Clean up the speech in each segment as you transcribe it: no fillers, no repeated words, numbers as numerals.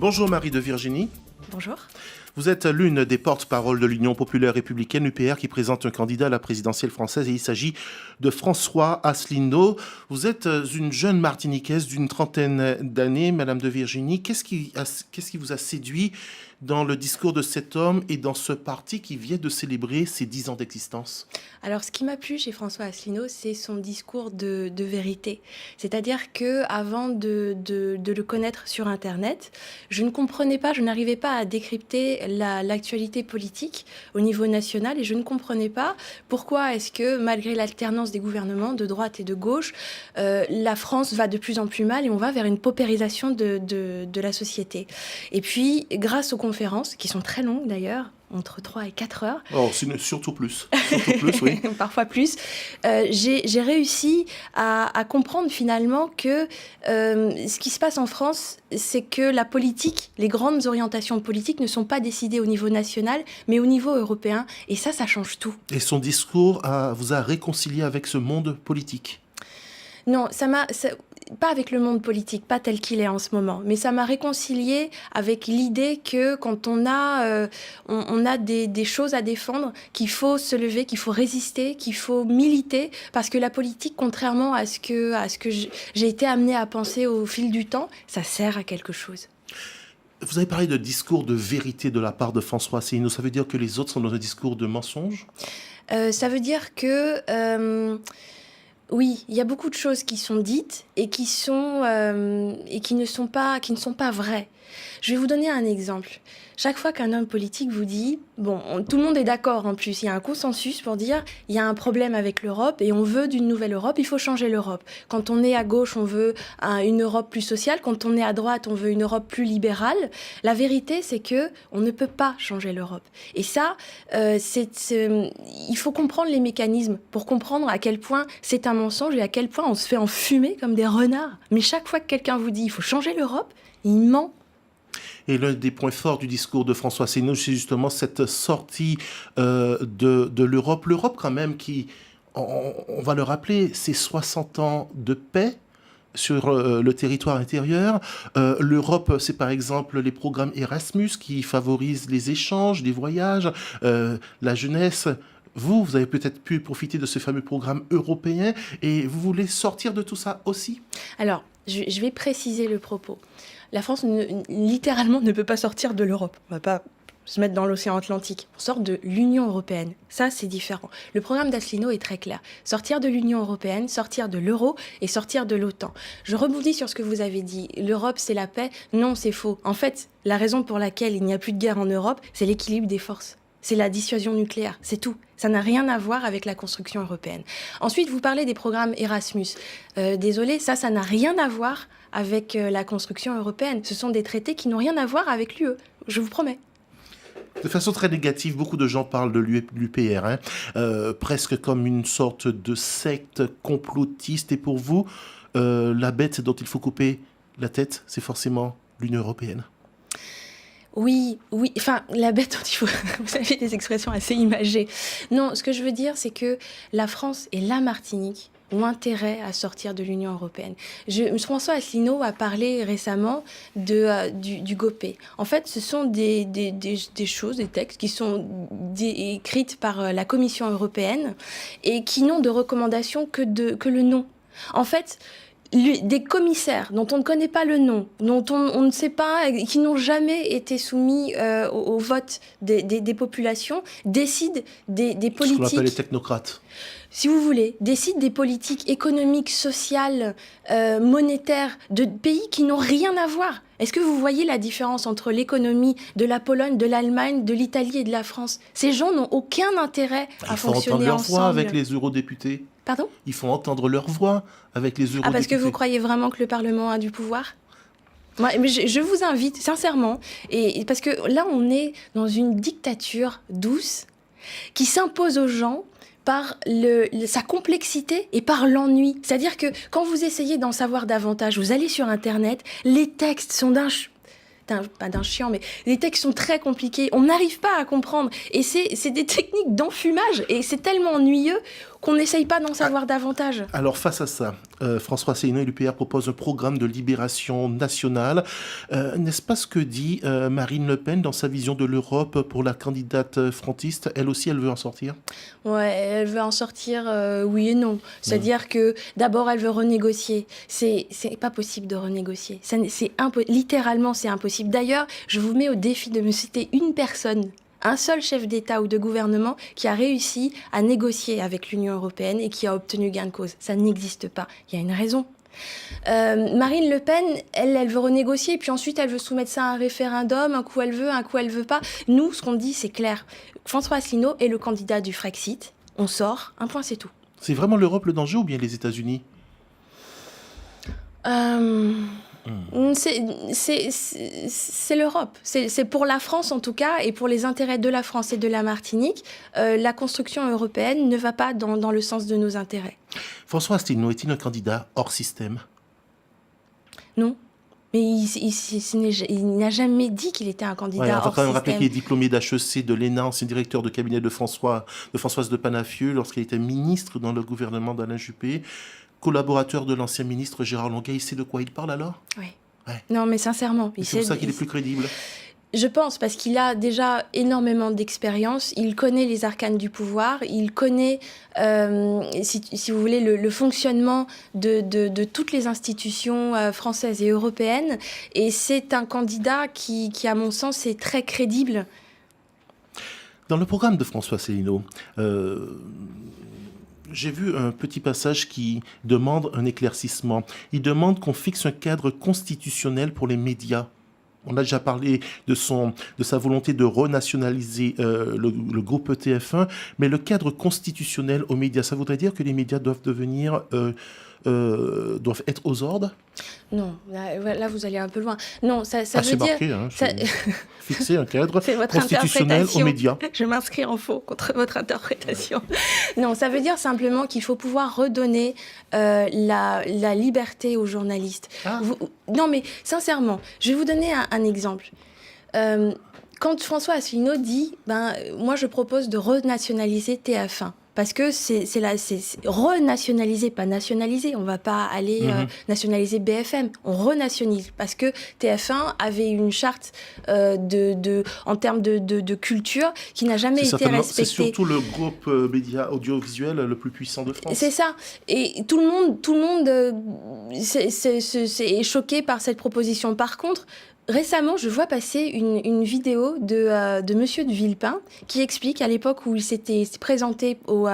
Bonjour Marie de Virginie. Bonjour. Vous êtes l'une des porte-paroles de l'Union populaire républicaine UPR qui présente un candidat à la présidentielle française et il s'agit de François Asselineau. Vous êtes une jeune Martiniquaise d'une trentaine d'années, Madame de Virginie. Qu'est-ce qui vous a séduit dans le discours de cet homme et dans ce parti qui vient de célébrer ses 10 ans d'existence? Alors, ce qui m'a plu chez François Asselineau, c'est son discours de vérité. C'est-à-dire qu'avant de le connaître sur Internet, je ne comprenais pas, je n'arrivais pas à décrypter l'actualité politique au niveau national et je ne comprenais pas pourquoi est-ce que, malgré l'alternance des gouvernements de droite et de gauche, la France va de plus en plus mal et on va vers une paupérisation de la société. Et puis, grâce aux conférences, qui sont très longues d'ailleurs, entre 3 et 4 heures. Oh, surtout plus. Surtout plus, oui. Parfois plus. J'ai réussi à comprendre finalement que ce qui se passe en France, c'est que la politique, les grandes orientations politiques ne sont pas décidées au niveau national, mais au niveau européen. Et ça change tout. Et son discours vous a réconcilié avec ce monde politique? Non, pas avec le monde politique, pas tel qu'il est en ce moment, mais ça m'a réconciliée avec l'idée que quand on a des choses à défendre, qu'il faut se lever, qu'il faut résister, qu'il faut militer, parce que la politique, contrairement à ce que j'ai été amenée à penser au fil du temps, ça sert à quelque chose. Vous avez parlé de discours de vérité de la part de François Asselineau. Ça veut dire que les autres sont dans un discours de mensonge? Ça veut dire que... Oui, il y a beaucoup de choses qui sont dites et qui ne sont pas vraies. Je vais vous donner un exemple. Chaque fois qu'un homme politique vous dit, tout le monde est d'accord en plus, il y a un consensus pour dire il y a un problème avec l'Europe et on veut d'une nouvelle Europe, il faut changer l'Europe. Quand on est à gauche, on veut une Europe plus sociale, quand on est à droite, on veut une Europe plus libérale. La vérité, c'est que on ne peut pas changer l'Europe. Et ça, il faut comprendre les mécanismes pour comprendre à quel point c'est un mensonge et à quel point on se fait enfumer comme des renards. Mais chaque fois que quelqu'un vous dit il faut changer l'Europe, il ment. Et l'un des points forts du discours de François Asselineau, c'est justement cette sortie de l'Europe. L'Europe quand même qui, on va le rappeler, c'est 60 ans de paix sur le territoire intérieur. L'Europe, c'est par exemple les programmes Erasmus qui favorisent les échanges, les voyages, la jeunesse. Vous avez peut-être pu profiter de ce fameux programme européen et vous voulez sortir de tout ça aussi? Alors, je vais préciser le propos. La France, littéralement, ne peut pas sortir de l'Europe. On ne va pas se mettre dans l'océan Atlantique. On sort de l'Union européenne. Ça, c'est différent. Le programme d'Asselineau est très clair. Sortir de l'Union européenne, sortir de l'euro et sortir de l'OTAN. Je rebondis sur ce que vous avez dit. L'Europe, c'est la paix. Non, c'est faux. En fait, la raison pour laquelle il n'y a plus de guerre en Europe, c'est l'équilibre des forces. C'est la dissuasion nucléaire, c'est tout. Ça n'a rien à voir avec la construction européenne. Ensuite, vous parlez des programmes Erasmus. Désolé, ça n'a rien à voir avec la construction européenne. Ce sont des traités qui n'ont rien à voir avec l'UE, je vous promets. De façon très négative, beaucoup de gens parlent de l'UPR, presque comme une sorte de secte complotiste. Et pour vous, la bête dont il faut couper la tête, c'est forcément l'Union européenne. Oui, enfin, la bête dont il faut... Vous avez des expressions assez imagées. Non, ce que je veux dire, c'est que la France et la Martinique ont intérêt à sortir de l'Union européenne. François Asselineau a parlé récemment du GOPÉ. En fait, ce sont des choses, des textes qui sont écrites par la Commission européenne et qui n'ont de recommandation que le nom. En fait... des commissaires dont on ne connaît pas le nom, dont on ne sait pas, qui n'ont jamais été soumis au vote des populations, décident des politiques... Ce qu'on appelle les technocrates. Si vous voulez, décident des politiques économiques, sociales, monétaires de pays qui n'ont rien à voir. Est-ce que vous voyez la différence entre l'économie de la Pologne, de l'Allemagne, de l'Italie et de la France? Ces gens n'ont aucun intérêt à fonctionner ensemble. Ils font entendre leur voix avec les eurodéputés. Pardon? Ils font entendre leur voix avec les eurodéputés. Ah, parce que vous croyez vraiment que le Parlement a du pouvoir? Moi, je vous invite, sincèrement, et parce que là, on est dans une dictature douce qui s'impose aux gens par sa complexité et par l'ennui. C'est-à-dire que quand vous essayez d'en savoir davantage, vous allez sur Internet, les textes sont pas d'un chiant, mais les textes sont très compliqués. On n'arrive pas à comprendre. Et c'est des techniques d'enfumage. Et c'est tellement ennuyeux qu'on n'essaye pas d'en savoir davantage. Alors face à ça, François Asselineau et l'UPR proposent un programme de libération nationale. N'est-ce pas ce que dit Marine Le Pen dans sa vision de l'Europe pour la candidate frontiste? Elle aussi, elle veut en sortir? Ouais, elle veut en sortir, oui et non. C'est-à-dire que d'abord, elle veut renégocier. C'est pas possible de renégocier. Littéralement, c'est impossible. D'ailleurs, je vous mets au défi de me citer une personne, un seul chef d'État ou de gouvernement qui a réussi à négocier avec l'Union européenne et qui a obtenu gain de cause. Ça n'existe pas. Il y a une raison. Marine Le Pen, elle veut renégocier, puis ensuite elle veut soumettre ça à un référendum, un coup elle veut pas. Nous, ce qu'on dit, c'est clair. François Asselineau est le candidat du Frexit. On sort, un point, c'est tout. C'est vraiment l'Europe le danger ou bien les États-Unis? C'est l'Europe. C'est pour la France en tout cas, et pour les intérêts de la France et de la Martinique, la construction européenne ne va pas dans le sens de nos intérêts. François Asselineau est-il un candidat hors système? Non. Mais il n'a jamais dit qu'il était un candidat hors système. On va quand même rappeler qu'il est diplômé d'HEC, de l'ENA, ancien directeur de cabinet de Françoise de Panafieux lorsqu'il était ministre dans le gouvernement d'Alain Juppé, collaborateur de l'ancien ministre Gérard Longuet. Il sait de quoi il parle alors? Oui. Ouais. Non, mais sincèrement. C'est pour ça qu'il est plus crédible. Je pense, parce qu'il a déjà énormément d'expérience, il connaît les arcanes du pouvoir, il connaît, si vous voulez, le fonctionnement de toutes les institutions françaises et européennes, et c'est un candidat qui, à mon sens, est très crédible. Dans le programme de François Asselineau, j'ai vu un petit passage qui demande un éclaircissement. Il demande qu'on fixe un cadre constitutionnel pour les médias. On a déjà parlé de sa volonté de renationaliser le groupe TF1, mais le cadre constitutionnel aux médias, ça voudrait dire que les médias doivent doivent être aux ordres? Non, là vous allez un peu loin. Non, ça veut c'est dire... marqué, hein, fixer un cadre votre constitutionnel aux médias. Je m'inscris en faux contre votre interprétation. Non, ça veut dire simplement qu'il faut pouvoir redonner la liberté aux journalistes. Non, mais sincèrement, je vais vous donner un exemple. Quand François Asselineau dit moi je propose de renationaliser TF1, parce que c'est renationaliser, pas nationaliser. On ne va pas aller nationaliser BFM. On renationalise parce que TF1 avait une charte en termes de culture qui n'a jamais été respectée. C'est surtout le groupe média audiovisuel le plus puissant de France. C'est ça. Et tout le monde est choqué par cette proposition. Par contre, récemment, je vois passer une vidéo de Monsieur de Villepin qui explique, à l'époque où il s'était présenté au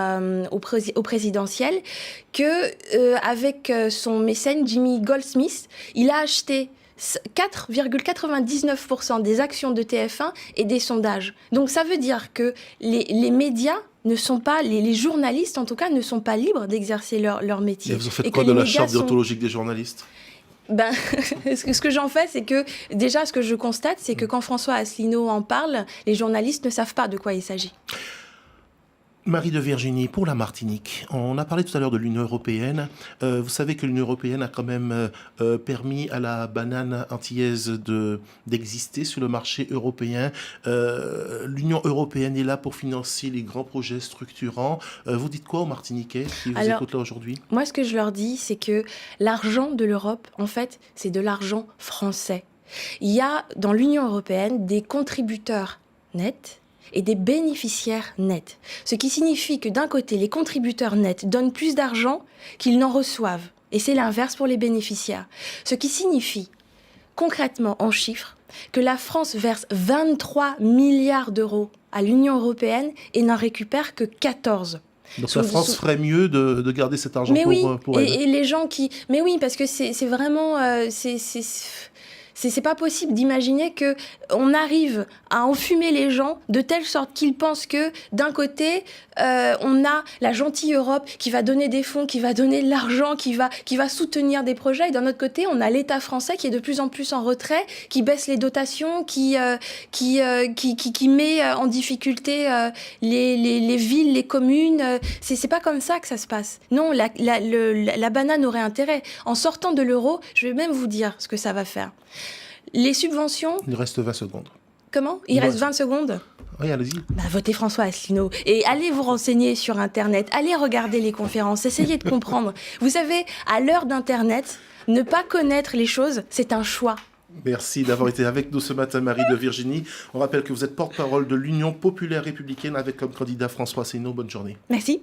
présidentiel, qu'avec son mécène Jimmy Goldsmith, il a acheté 4,99% des actions de TF1 et des sondages. Donc ça veut dire que les médias ne sont pas, les journalistes en tout cas, ne sont pas libres d'exercer leur métier. Et vous en faites quoi de la charte déontologique des journalistes? Ce que j'en fais, c'est que, déjà, ce que je constate, c'est que quand François Asselineau en parle, les journalistes ne savent pas de quoi il s'agit. Marie de Virginie, pour la Martinique, on a parlé tout à l'heure de l'Union européenne. Vous savez que l'Union européenne a quand même permis à la banane antillaise d'exister sur le marché européen. L'Union européenne est là pour financer les grands projets structurants. Vous dites quoi aux Martiniquais qui vous écoutent là aujourd'hui? Moi, ce que je leur dis, c'est que l'argent de l'Europe, en fait, c'est de l'argent français. Il y a dans l'Union européenne des contributeurs nets et des bénéficiaires nets. Ce qui signifie que d'un côté, les contributeurs nets donnent plus d'argent qu'ils n'en reçoivent. Et c'est l'inverse pour les bénéficiaires. Ce qui signifie, concrètement, en chiffres, que la France verse 23 milliards d'euros à l'Union européenne et n'en récupère que 14. Donc la France ferait mieux de garder cet argent pour elle. Et les gens qui... Mais oui, parce que c'est vraiment... C'est pas possible d'imaginer qu'on arrive à enfumer les gens de telle sorte qu'ils pensent que, d'un côté, on a la gentille Europe qui va donner des fonds, qui va donner de l'argent, qui va soutenir des projets, et d'un autre côté, on a l'État français qui est de plus en plus en retrait, qui baisse les dotations, qui met en difficulté les villes, les communes. C'est pas comme ça que ça se passe. Non, la banane aurait intérêt. En sortant de l'euro, je vais même vous dire ce que ça va faire. Les subventions... Il reste 20 secondes. Comment? Il reste 20 secondes? Oui, allez-y. Bah, votez François Asselineau et allez vous renseigner sur Internet, allez regarder les conférences, essayez de comprendre. Vous savez, à l'heure d'Internet, ne pas connaître les choses, c'est un choix. Merci d'avoir été avec nous ce matin, Marie de Virginie. On rappelle que vous êtes porte-parole de l'Union populaire républicaine avec comme candidat François Asselineau. Bonne journée. Merci.